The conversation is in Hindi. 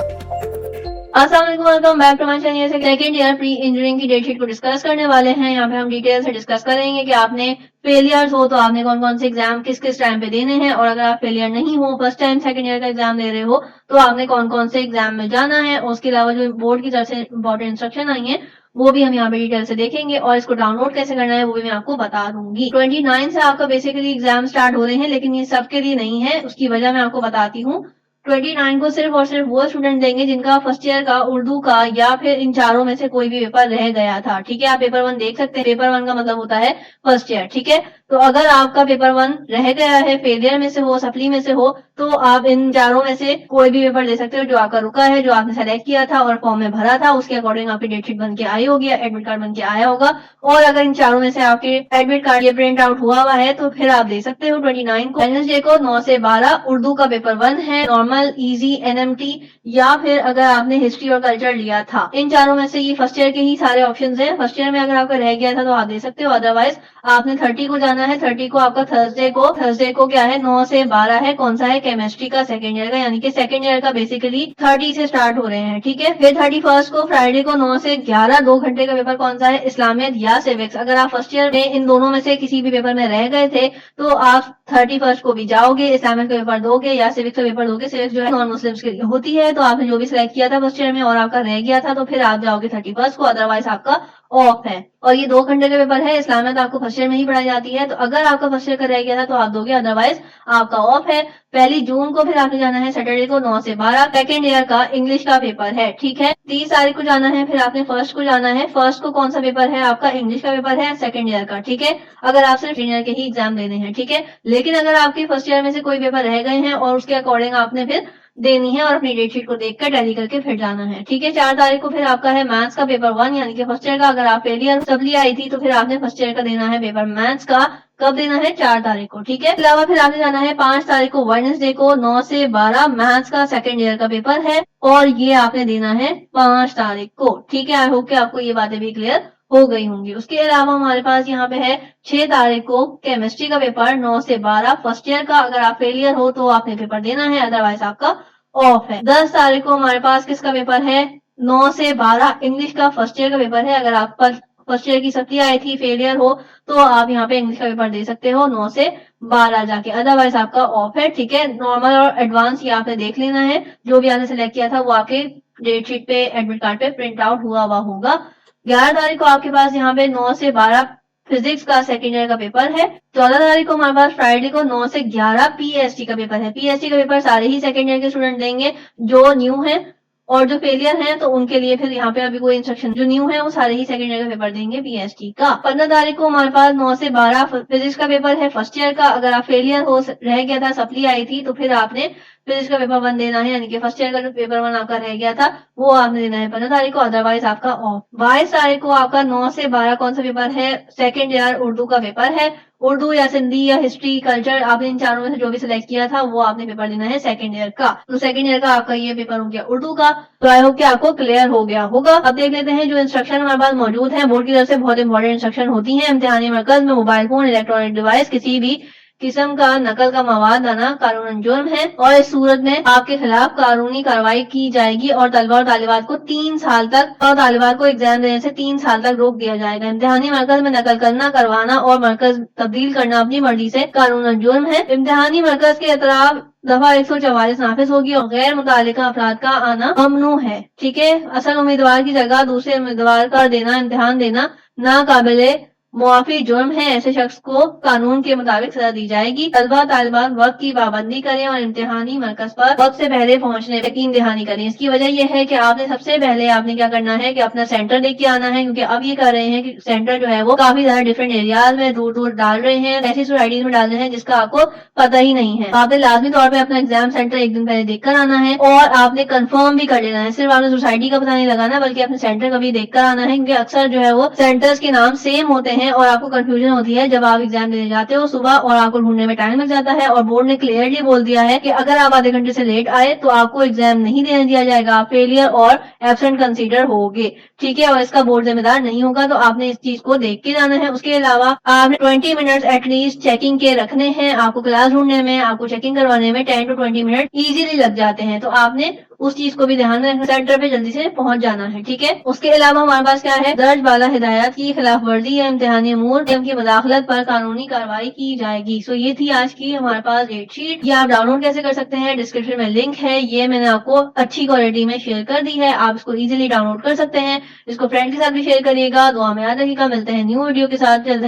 अस्सलाम वालेकुम, welcome back to my channel. Second year pre engineering की डेट शीट को डिस्कस करने वाले हैं। यहाँ पे हम डिटेल से डिस्कस करेंगे कि आपने फेलियर्स हो तो आपने कौन कौन से एग्जाम किस किस टाइम पे देने हैं, और अगर आप फेलियर नहीं हो, फर्स्ट टाइम सेकंड ईयर का एग्जाम दे रहे हो, तो आपने कौन कौन से एग्जाम में जाना है। और उसके अलावा जो बोर्ड की तरफ से इंपॉर्टेंट इंस्ट्रक्शन आई है वो भी हम यहाँ पे डिटेल से देखेंगे, और इसको डाउनलोड कैसे करना है वो भी मैं आपको बता दूंगी। 29 से आपका बेसिकली एग्जाम स्टार्ट हो रहे हैं, लेकिन ये सबके लिए नहीं है। उसकी वजह मैं आपको बताती हूँ। 29 को सिर्फ और सिर्फ वो स्टूडेंट देंगे जिनका फर्स्ट ईयर का उर्दू का या फिर इन चारों में से कोई भी पेपर रह गया था। ठीक है, आप पेपर 1 देख सकते हैं। पेपर 1 का मतलब होता है फर्स्ट ईयर। ठीक है, तो अगर आपका पेपर 1 रह गया है, फेलियर में से हो, सप्ली में से हो, तो आप इन चारों में से कोई भी पेपर दे सकते हो जो आपका रुका है, जो आपने सेलेक्ट किया था और फॉर्म में भरा था। उसके अकॉर्डिंग आपकी डेटशीट बन के आई होगी, एडमिट कार्ड बन के आया होगा। और अगर इन चारों में से आपके एडमिट कार्ड ये प्रिंट आउट हुआ हुआ है तो फिर आप दे सकते हो 29 को। वेडनेसडे को 9 से 12 उर्दू का पेपर 1 है, नॉर्मल, इजी, एनएमटी, या फिर अगर आपने हिस्ट्री और कल्चर लिया था। इन चारों में से ये फर्स्ट ईयर के ही सारे ऑप्शंस हैं। फर्स्ट ईयर में अगर आपका रह गया था तो आप दे सकते हो, अदरवाइज आपने 30 को जाना है। 30 को आपका थर्सडे को क्या है, 9 से 12 है। कौन सा है, केमिस्ट्री का सेकंड ईयर का, यानी कि सेकंड ईयर का बेसिकली 30 से स्टार्ट हो रहे हैं। ठीक है, फिर 31 को फ्राइडे को 9 से 11 2 घंटे का पेपर कौन सा है, इस्लामियत या सिविक्स। अगर आप फर्स्ट ईयर में इन दोनों में से किसी भी पेपर में रह गए थे तो आप 31 को भी जाओगे, इस्लामियत का पेपर दोगे या सिविक्स का पेपर दोगे। सिविक्स जो है नॉन मुस्लिम्स के लिए होती है, तो आपने जो भी सिलेक्ट किया था फर्स्ट ईयर में और आपका रह गया था तो फिर आप जाओगे 31 को, अदरवाइज आपका ऑफ है। और ये 2 घंटे का पेपर है। इस्लामियत आपको फर्स्ट ईयर में ही पढ़ाई जाती है, तो अगर आपका फर्स्ट ईयर का रह गया था तो आप दोगे, अदरवाइज आपका ऑफ है। 1 जून को फिर आपने जाना है सैटरडे को 9 से 12 सेकेंड ईयर का इंग्लिश का पेपर है। ठीक है, 30 तारीख को जाना है, फिर आपने फर्स्ट को जाना है। फर्स्ट को कौन सा पेपर है, आपका इंग्लिश का पेपर है सेकेंड ईयर का। ठीक है, अगर आप सिर्फ सेकेंड ईयर के ही एग्जाम देने हैं। ठीक है, लेकिन अगर आपके फर्स्ट ईयर में से कोई पेपर रह गए हैं और उसके अकॉर्डिंग आपने फिर देनी है और अपनी डेटशीट को देखकर टैली करके फिर जाना है। ठीक है, 4 तारीख को फिर आपका है मैथ्स का पेपर 1, यानी कि फर्स्ट ईयर का। अगर आप फेलियर सप्ली आई थी तो फिर आपने फर्स्ट ईयर का देना है पेपर मैथ्स का। कब देना है, 4 तारीख को। ठीक है, इसके अलावा फिर आपने जाना है 5 तारीख को वेडनेसडे को 9 से 12 मैथ्स का सेकंड ईयर का पेपर है, और ये आपने देना है 5 तारीख को। ठीक है, आई होप कि आपको ये बातें भी क्लियर हो गई होंगी। उसके अलावा हमारे पास यहाँ पे है 6 तारीख को केमिस्ट्री का पेपर 9 से 12 फर्स्ट ईयर का। अगर आप फेलियर हो तो आपने पेपर देना है, अदरवाइज आपका ऑफ है। 10 तारीख को हमारे पास किसका पेपर है, 9 से 12 इंग्लिश का फर्स्ट ईयर का पेपर है। अगर आप फर्स्ट ईयर की सप्ली आई थी, फेलियर हो, तो आप यहाँ पे इंग्लिश का पेपर दे सकते हो 9 से 12 जाके, अदरवाइज आपका ऑफ है। ठीक है, नॉर्मल और एडवांस ये आपने देख लेना है। जो भी आपने सिलेक्ट किया था वो आपके डेटशीट पे, एडमिट कार्ड पे प्रिंट आउट हुआ होगा। 11 तारीख को आपके पास यहाँ पे 9 से 12 फिजिक्स का सेकेंड ईयर का पेपर है। 14 तारीख को हमारे पास फ्राइडे को 9 से 11 पीएसटी का पेपर है। पीएसटी का पेपर सारे ही सेकेंड ईयर के स्टूडेंट देंगे जो न्यू है, और जो फेलियर है तो उनके लिए फिर यहाँ पे अभी कोई इंस्ट्रक्शन, जो न्यू है वो सारे ही सेकंड ईयर का पेपर देंगे पीएसटी का। 15 तारीख को हमारे पास 9 से 12 फिजिक्स का पेपर है फर्स्ट ईयर का। अगर आप फेलियर हो, रह गया था, सप्ली आई थी, तो फिर आपने फिजिक्स का पेपर 1 देना है, यानी कि फर्स्ट ईयर का जो पेपर 1 आपका रह गया था वो आपने देना है 15 तारीख को, अदरवाइज आपका ऑफ। 22 तारीख को आपका 9 से 12 कौन सा पेपर है, सेकेंड ईयर उर्दू का पेपर है। उर्दू या सिंधी या हिस्ट्री कल्चर, आपने इन चारों में से जो भी सिलेक्ट किया था वो आपने पेपर देना है सेकंड ईयर का। तो सेकंड ईयर का आपका ये पेपर हो गया उर्दू का। तो आई होप कि आपको क्लियर हो गया होगा। अब देख लेते हैं जो इंस्ट्रक्शन हमारे पास मौजूद है। बोर्ड की तरफ से बहुत इंपॉर्टेंट इंस्ट्रक्शन होती है। इम्तिहानी मरकज में मोबाइल फोन, इलेक्ट्रॉनिक डिवाइस, किसी भी किस्म का नकल का मवाद लाना कानूनन जुर्म है, और इस सूरत में आपके खिलाफ कानूनी कार्रवाई की जाएगी और तलबा और तालिबात को 3 साल तक, और तालिबात को एग्जाम देने से 3 साल तक रोक दिया जाएगा। इम्तिहानी मरकज में नकल करना, करवाना और मरकज तब्दील करना अपनी मर्जी से कानूनन जुर्म है। इम्तिहानी मरकज के अतराफ दफा 144 नाफिज होगी और गैर मुतालिका अफराद का आना ममनू है। ठीक है, असल उम्मीदवार की जगह दूसरे उम्मीदवार का देना, इम्तिहान देना नाकाबिले मुआफी जुर्म है। ऐसे शख्स को कानून के मुताबिक सजा दी जाएगी। तलबा तालिबात वक्त की पाबंदी करें और इम्तिहानी मरकज पर वक्त से पहले पहुंचने यकीन दहानी करें। इसकी वजह यह है कि आपने सबसे पहले आपने क्या करना है कि अपना सेंटर देख के आना है, क्योंकि अब ये कर रहे हैं कि सेंटर जो है वो काफी ज्यादा डिफरेंट एरियाज में दूर दूर डाल रहे हैं, ऐसी सोसाइटीज में डाल रहे हैं जिसका आपको पता ही नहीं है। आपने लाजमी तौर पर अपना एग्जाम सेंटर एक दिन पहले देख कर आना है और आपने कंफर्म भी कर लेना है। सिर्फ आपने सोसाइटी का पता नहीं लगाना, बल्कि अपने सेंटर का भी देख कर आना है, क्योंकि अक्सर जो है वो सेंटर्स के नाम सेम होते हैं और आपको कंफ्यूजन होती है जब आप एग्जाम देने जाते हो सुबह, और आपको ढूंढने में टाइम लग जाता है। और बोर्ड ने क्लियरली बोल दिया है कि अगर आप आधे घंटे से लेट आए तो आपको एग्जाम नहीं देने दिया जाएगा, आप फेलियर और एब्सेंट कंसीडर होगे। ठीक है, और इसका बोर्ड जिम्मेदार नहीं होगा, तो आपने इस चीज को देख के जाना है। उसके अलावा आपने 20 मिनट एटलीस्ट चेकिंग के रखने हैं। आपको क्लास ढूंढने में, आपको चेकिंग करवाने में 10 to 20 मिनट इजीली लग जाते हैं, तो आपने उस चीज को भी ध्यान में रखना, सेंटर पे जल्दी से पहुंच जाना है। ठीक है, उसके अलावा हमारे पास क्या है, दर्ज बाला हिदायत की खिलाफ वर्जी या इम्तिहानी अमूर की मुदाखलत पर कानूनी कार्रवाई की जाएगी। सो ये थी आज की हमारे पास डेट शीट। ये आप डाउनलोड कैसे कर सकते हैं, डिस्क्रिप्शन में लिंक है, ये मैंने आपको अच्छी क्वालिटी में शेयर कर दी है, आप इसको इजीली डाउनलोड कर सकते हैं। इसको फ्रेंड के साथ भी शेयर करिएगा। दुआ में याद रखिएगा, मिलते हैं न्यू वीडियो के साथ, जल्द।